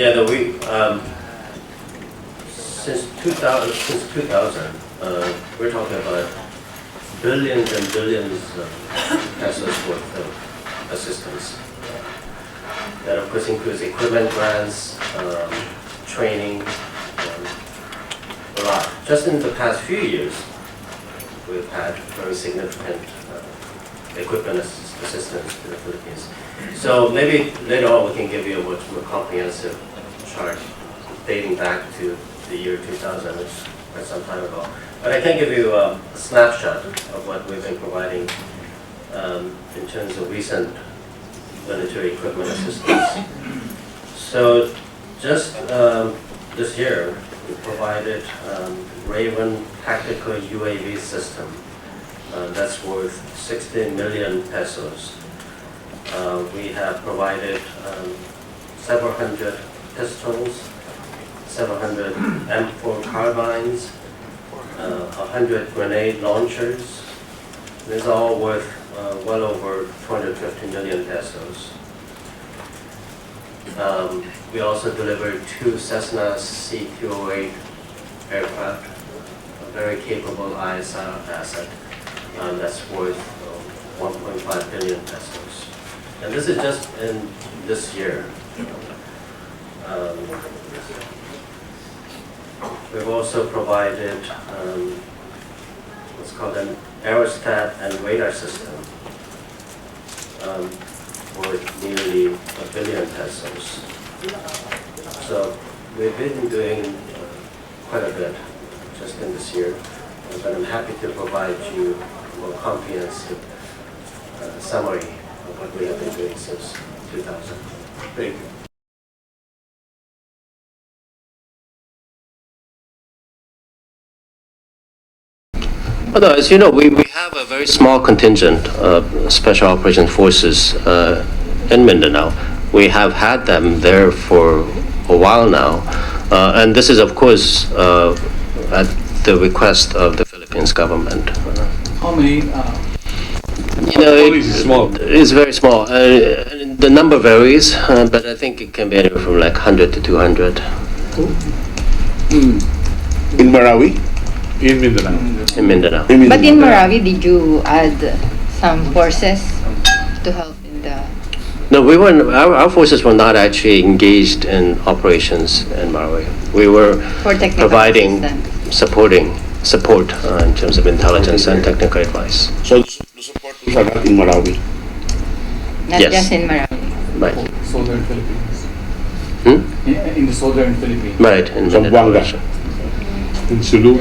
Yeah, no, since 2000, we're talking about billions and billions of pesos worth of assistance. That of course includes equipment grants, training, a lot. Just in the past few years, we've had very significant equipment assistance to the Philippines. So maybe later on we can give you a much more comprehensive chart dating back to the year 2000, which is quite some time ago. But I can give you a snapshot of what we've been providing in terms of recent military equipment assistance. So just this year, we provided Raven tactical UAV system that's worth 16 million pesos. We have provided several hundred pistols, several hundred M4 carbines, 100 grenade launchers. This is all worth well over 250 million pesos. We also delivered 2 Cessna C-208 aircraft, a very capable ISR asset that's worth 1.5 billion pesos. And this is just in this year. We've also provided what's called an aerostat and radar system worth nearly 1 billion pesos. So we've been doing quite a bit just in this year, but I'm happy to provide you a more comprehensive summary of what we have been doing since 2000. Thank you. Although, as you know, we have a very small contingent of special operations forces in Mindanao. We have had them there for a while now, and this is, of course, at the request of the Philippines government. How many? It's very small. The number varies, but I think it can be anywhere from like 100 to 200. In Marawi? In Mindanao. In Mindanao. But in Marawi, did you add some forces to help in the... No, we weren't. Our forces were not actually engaged in operations in Marawi. We were providing support in terms of intelligence and technical advice. So the support was not in Marawi? Not Yes. just in Marawi. Right. Southern Philippines. Hmm? In the southern Philippines. Right, in Mindanao. Zamboanga. In Sulu.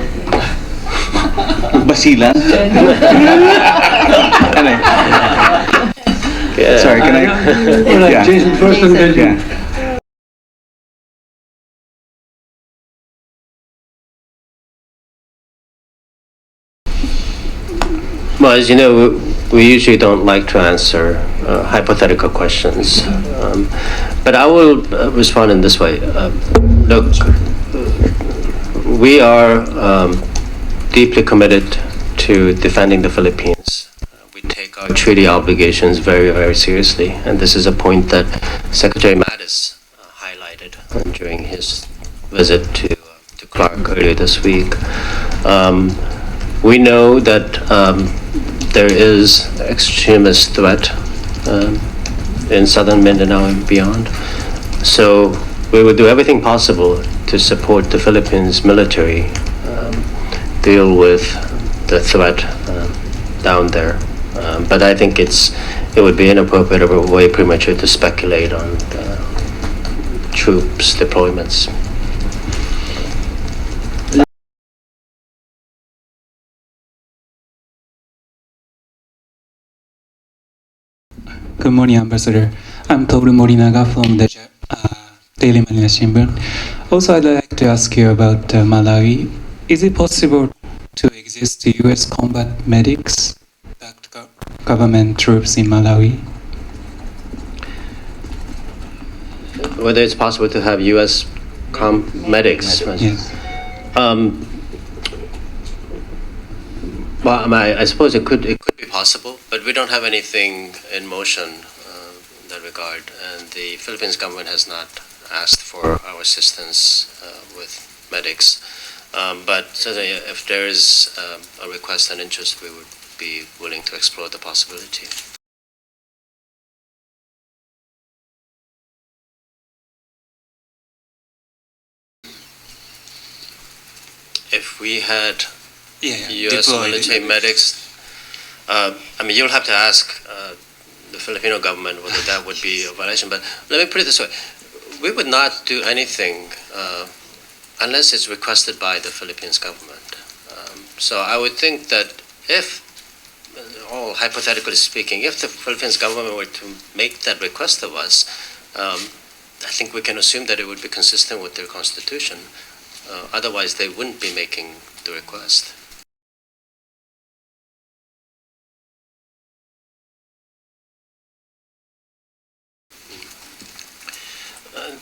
Basilan? Yeah. Sorry, can I? Yeah. Jason, first and then Yeah. Well, as you know, we usually don't like to answer hypothetical questions. But I will respond in this way. Look, we are deeply committed to defending the Philippines. We take our treaty obligations very, very seriously, and this is a point that Secretary Mattis highlighted during his visit to Clark earlier this week. We know that there is extremist threat in southern Mindanao and beyond, so we will do everything possible to support the Philippines military deal with the threat down there. But I think it would be inappropriate or way premature to speculate on troops deployments. Good morning, Ambassador. I'm Toru Morinaga from the Daily Manila Shimbun. Also, I'd like to ask you about Malawi. Is it possible to exist U.S. combat medics, backed government troops in Malawi? Whether it's possible to have U.S. medics. Yes. Well, I suppose it could be possible, but we don't have anything in motion in that regard, and the Philippines government has not asked for our assistance with medics. But certainly, if there is a request and interest, we would be willing to explore the possibility. If we had U.S. military medics, I mean, you'll have to ask the Filipino government whether that would be a violation. But let me put it this way: we would not do anything unless it's requested by the Philippines government. So I would think that if, all hypothetically speaking, if the Philippines government were to make that request of us, I think we can assume that it would be consistent with their constitution. Otherwise, they wouldn't be making the request.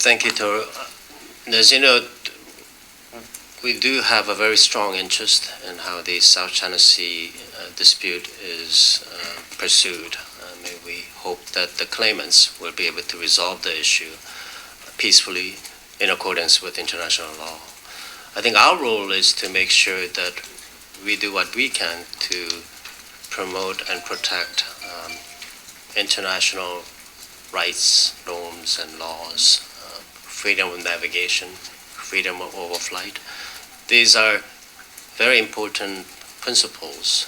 Thank you, Toru. As you know, we do have a very strong interest in how the South China Sea dispute is pursued. We hope that the claimants will be able to resolve the issue peacefully in accordance with international law. I think our role is to make sure that we do what we can to promote and protect international rights, norms, and laws, freedom of navigation, freedom of overflight. These are very important principles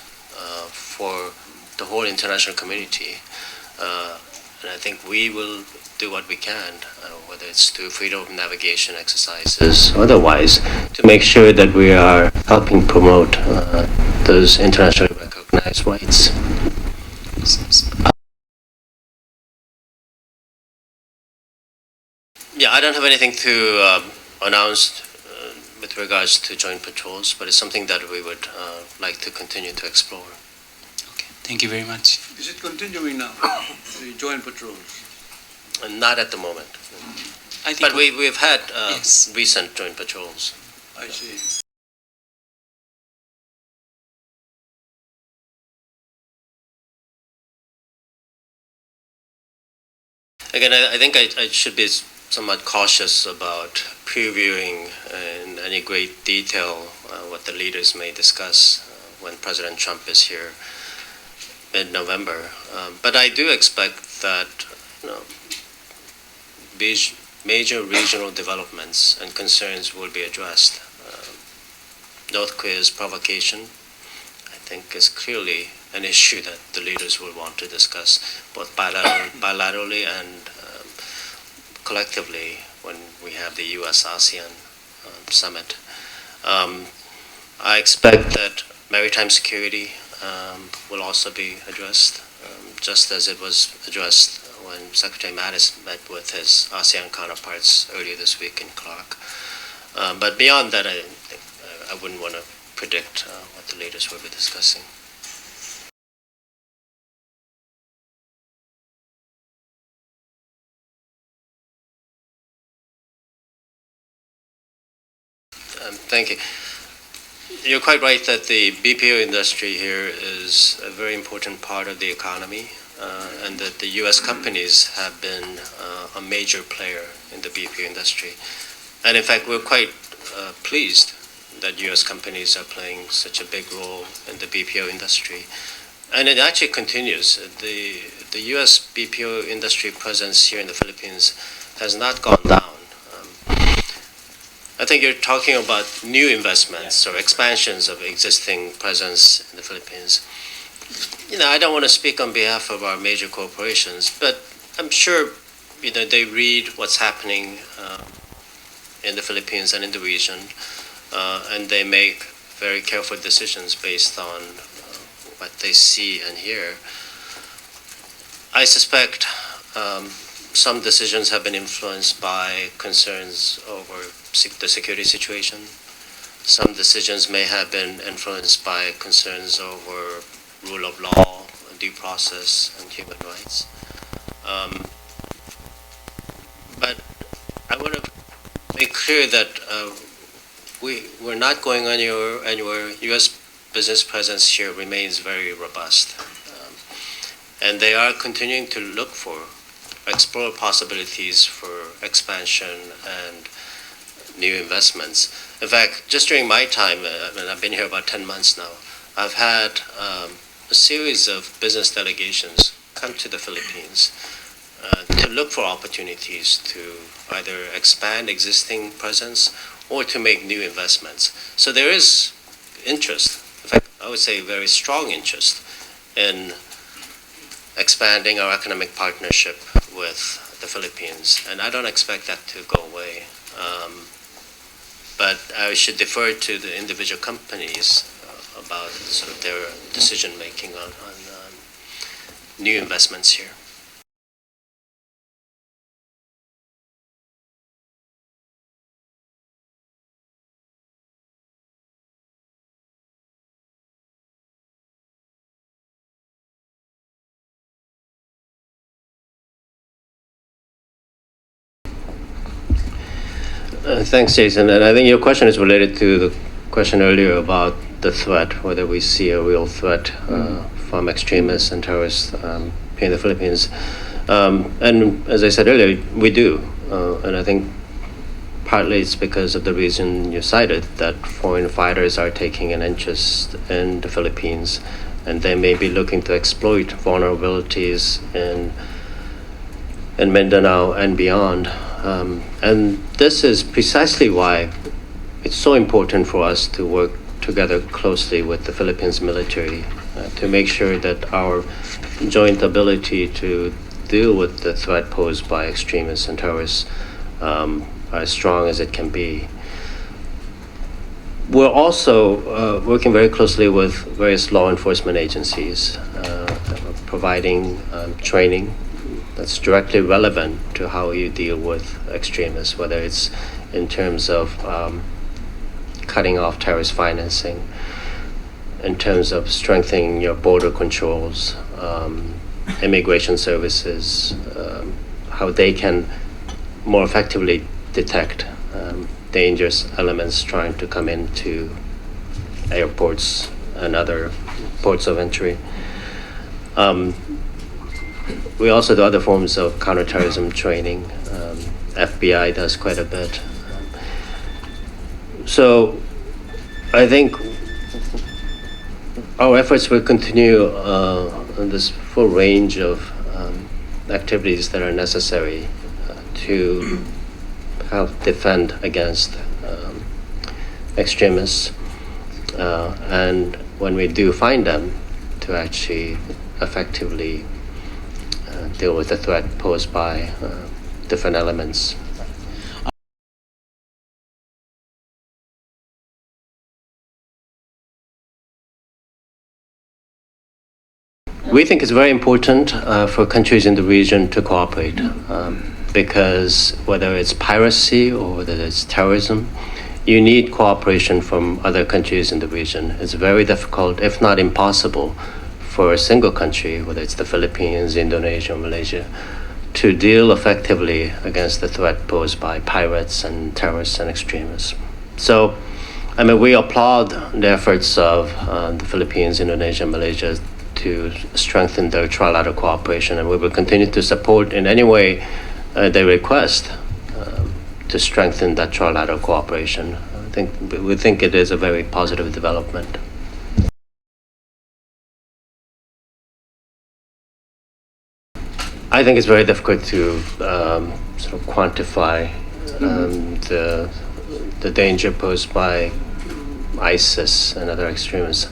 for the whole international community. And I think we will do what we can, whether it's through freedom of navigation exercises or otherwise, to make sure that we are helping promote those internationally recognized rights. Yeah, I don't have anything to announce with regards to joint patrols, but it's something that we would like to continue to explore. Okay, thank you very much. Is it continuing now, the joint patrols? Not at the moment. I think But we've had yes. recent joint patrols. I see. Again, I think I should be somewhat cautious about previewing in any great detail what the leaders may discuss when President Trump is here mid-November. But I do expect that these major regional developments and concerns will be addressed. North Korea's provocation, I think, is clearly an issue that the leaders will want to discuss, both bilaterally and collectively when we have the U.S.-ASEAN summit. I expect that maritime security will also be addressed, just as it was addressed when Secretary Mattis met with his ASEAN counterparts earlier this week in Clark. But beyond that, I wouldn't want to predict what the leaders will be discussing. Thank you. You're quite right that the BPO industry here is a very important part of the economy, and that the U.S. companies have been a major player in the BPO industry. And in fact, we're quite pleased that U.S. companies are playing such a big role in the BPO industry. And it actually continues. The U.S. BPO industry presence here in the Philippines has not gone down. I think you're talking about new investments or expansions of existing presence in the Philippines. I don't want to speak on behalf of our major corporations, but I'm sure they read what's happening in the Philippines and in the region, and they make very careful decisions based on what they see and hear. I suspect some decisions have been influenced by concerns over the security situation. Some decisions may have been influenced by concerns over rule of law, due process, and human rights. But I want to make clear that we're not going anywhere. U.S. business presence here remains very robust. And they are continuing to look for explore possibilities for expansion and new investments. In fact, just during my time, and I've been here about 10 months now, I've had a series of business delegations come to the Philippines to look for opportunities to either expand existing presence or to make new investments. So there is interest, in fact, I would say very strong interest in expanding our economic partnership with the Philippines, and I don't expect that to go away. But I should defer to the individual companies about sort of their decision making on new investments here. Thanks, Jason. And I think your question is related to the question earlier about the threat, whether we see a real threat from extremists and terrorists here in the Philippines. And as I said earlier, we do. And I think partly it's because of the reason you cited, that foreign fighters are taking an interest in the Philippines, and they may be looking to exploit vulnerabilities in Mindanao and beyond. And this is precisely why it's so important for us to work together closely with the Philippines military to make sure that our joint ability to deal with the threat posed by extremists and terrorists are as strong as it can be. We're also working very closely with various law enforcement agencies, providing training that's directly relevant to how you deal with extremists, whether it's in terms of cutting off terrorist financing, in terms of strengthening your border controls, immigration services, how they can more effectively detect dangerous elements trying to come into airports and other ports of entry. We also do other forms of counterterrorism training. FBI does quite a bit. So I think our efforts will continue on this full range of activities that are necessary to help defend against extremists, and when we do find them, to actually effectively deal with the threat posed by different elements. We think it's very important for countries in the region to cooperate, because whether it's piracy or whether it's terrorism, you need cooperation from other countries in the region. It's very difficult, if not impossible, for a single country, whether it's the Philippines, Indonesia, or Malaysia, to deal effectively against the threat posed by pirates and terrorists and extremists. So, I mean, we applaud the efforts of the Philippines, Indonesia, and Malaysia to strengthen their trilateral cooperation, and we will continue to support in any way they request to strengthen that trilateral cooperation. We think it is a very positive development. I think it's very difficult to sort of quantify the danger posed by ISIS and other extremists.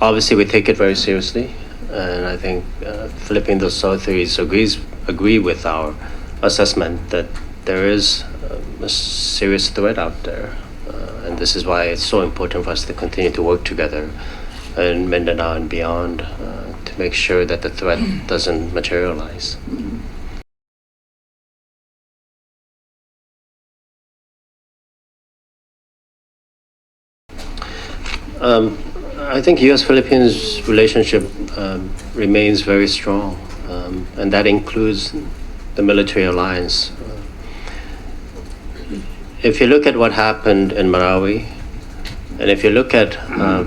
Obviously, we take it very seriously, and I think Philippine authorities agree with our assessment that there is a serious threat out there, and this is why it's so important for us to continue to work together in Mindanao and beyond to make sure that the threat doesn't materialize. I think U.S.-Philippines relationship remains very strong, and that includes the military alliance. If you look at what happened in Marawi, And if you look at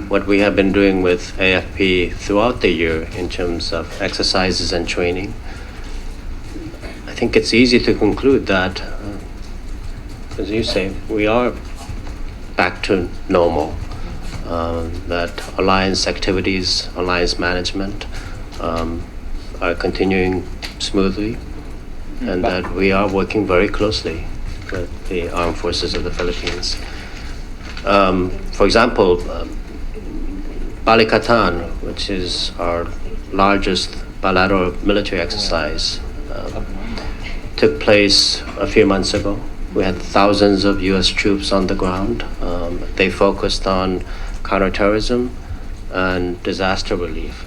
what we have been doing with AFP throughout the year in terms of exercises and training, I think it's easy to conclude that, as you say, we are back to normal, that alliance activities, alliance management are continuing smoothly, and that we are working very closely with the armed forces of the Philippines. For example, Balikatan, which is our largest bilateral military exercise, took place a few months ago. We had thousands of U.S. troops on the ground. They focused on counterterrorism and disaster relief.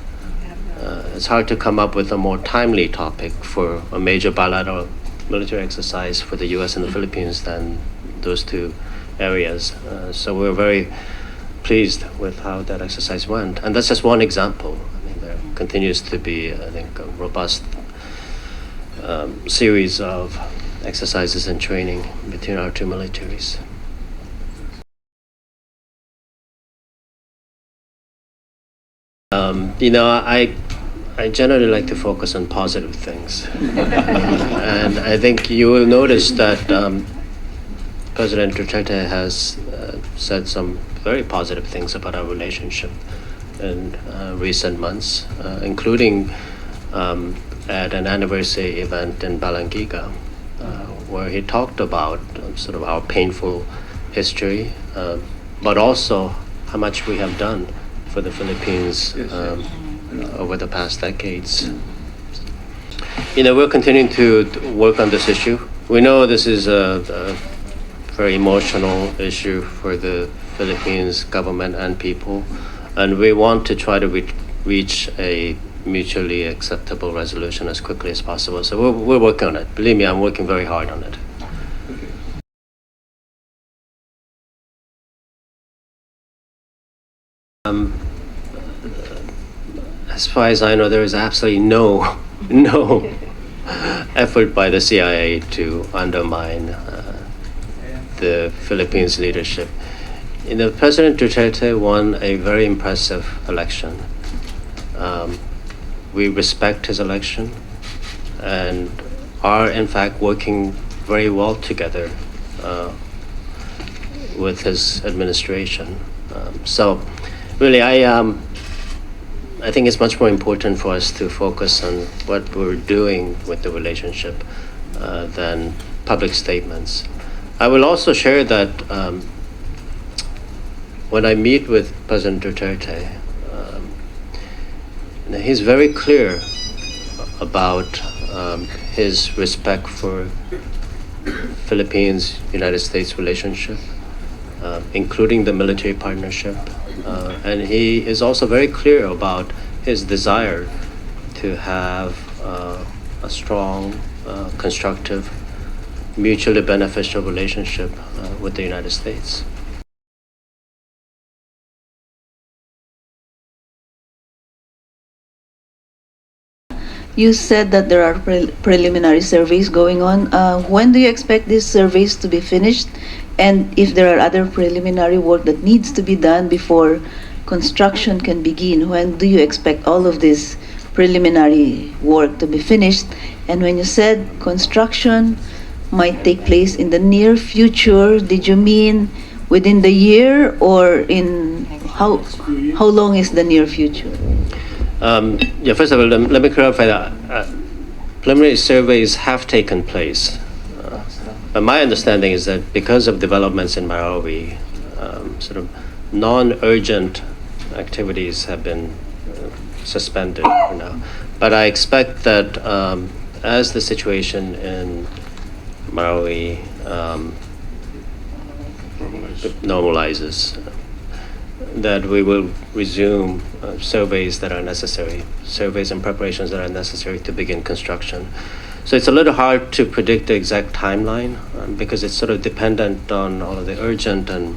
It's hard to come up with a more timely topic for a major bilateral military exercise for the U.S. and the Philippines than those two areas. So we're very pleased with how that exercise went. And that's just one example. I mean, there continues to be, I think, a robust series of exercises and training between our two militaries. I generally like to focus on positive things. And I think you will notice that President Duterte has said some very positive things about our relationship in recent months, including at an anniversary event in Balangiga, where he talked about sort of our painful history, but also how much we have done for the Philippines over the past decades. We're continuing to work on this issue. We know this is a very emotional issue for the Philippines government and people, and we want to try to reach a mutually acceptable resolution as quickly as possible. So we're working on it. Believe me, I'm working very hard on it. As far as I know, there is absolutely no effort by the CIA to undermine the Philippines leadership. President Duterte won a very impressive election. We respect his election and are in fact working very well together with his administration. So really, I think it's much more important for us to focus on what we're doing with the relationship than public statements. I will also share that when I meet with President Duterte, he's very clear about his respect for Philippines-United States relationship, including the military partnership. And he is also very clear about his desire to have a strong, constructive, mutually beneficial relationship with the United States. You said that there are preliminary surveys going on. When do you expect these surveys to be finished? And if there are other preliminary work that needs to be done before construction can begin, when do you expect all of this preliminary work to be finished? And when you said construction might take place in the near future, did you mean within the year, or in how long is the near future? First of all, let me clarify that preliminary surveys have taken place. But my understanding is that because of developments in Marawi, sort of non-urgent activities have been suspended for now. But I expect that as the situation in Marawi normalizes, that we will resume surveys that are necessary, surveys and preparations that are necessary to begin construction. So it's a little hard to predict the exact timeline because it's sort of dependent on all of the urgent and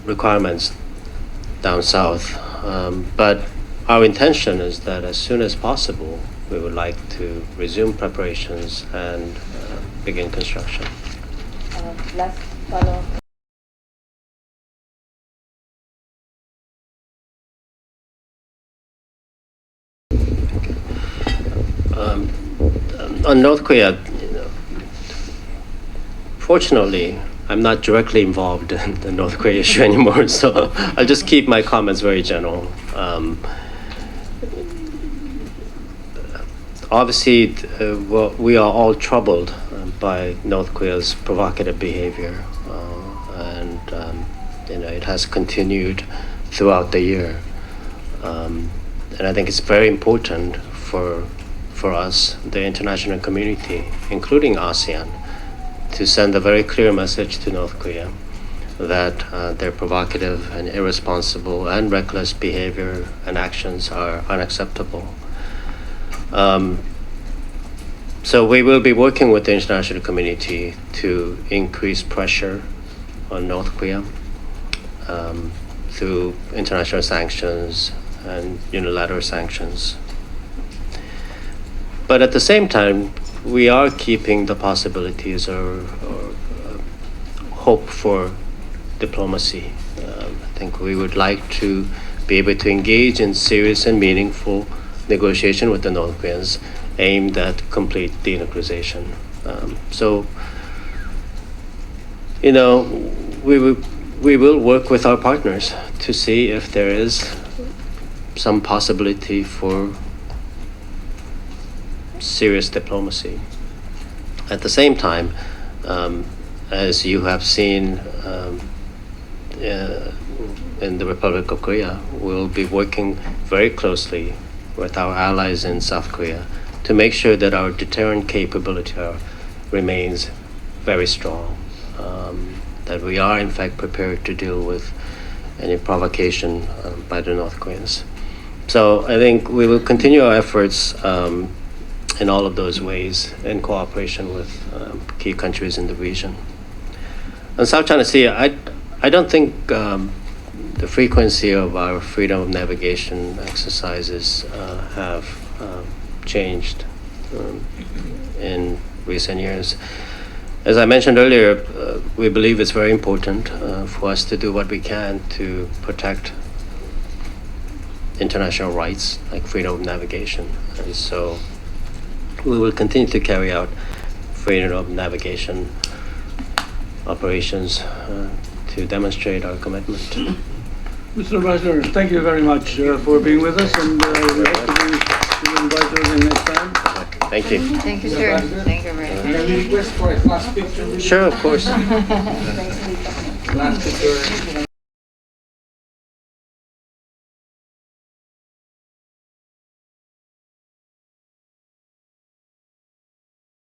requirements down south. But our intention is that as soon as possible, we would like to resume preparations and begin construction. Last follow-up. on North Korea, fortunately, I'm not directly involved in the North Korea issue anymore, so I'll just keep my comments very general. Obviously, we are all troubled by North Korea's provocative behavior, and it has continued throughout the year. And I think it's very important for us, the international community, including ASEAN, to send a very clear message to North Korea that their provocative and irresponsible and reckless behavior and actions are unacceptable. So we will be working with the international community to increase pressure on North Korea through international sanctions and unilateral sanctions. But at the same time, we are keeping the possibilities or hope for diplomacy. I think we would like to be able to engage in serious and meaningful negotiation with the North Koreans aimed at complete denuclearization. So, we will work with our partners to see if there is some possibility for serious diplomacy. At the same time, as you have seen in the Republic of Korea, we'll be working very closely with our allies in South Korea to make sure that our deterrent capability remains very strong, that we are in fact prepared to deal with any provocation by the North Koreans. So I think we will continue our efforts in all of those ways in cooperation with key countries in the region. In South China Sea, I don't think the frequency of our freedom of navigation exercises have changed in recent years. As I mentioned earlier, we believe it's very important for us to do what we can to protect international rights like freedom of navigation. And so we will continue to carry out freedom of navigation operations to demonstrate our commitment. Mr. Ambassador, thank you very much for being with us, and we hope to invite you again next time. Thank you. Thank you, sir. Thank you very much. Can we request for a class picture? Sure, of course. Last picture.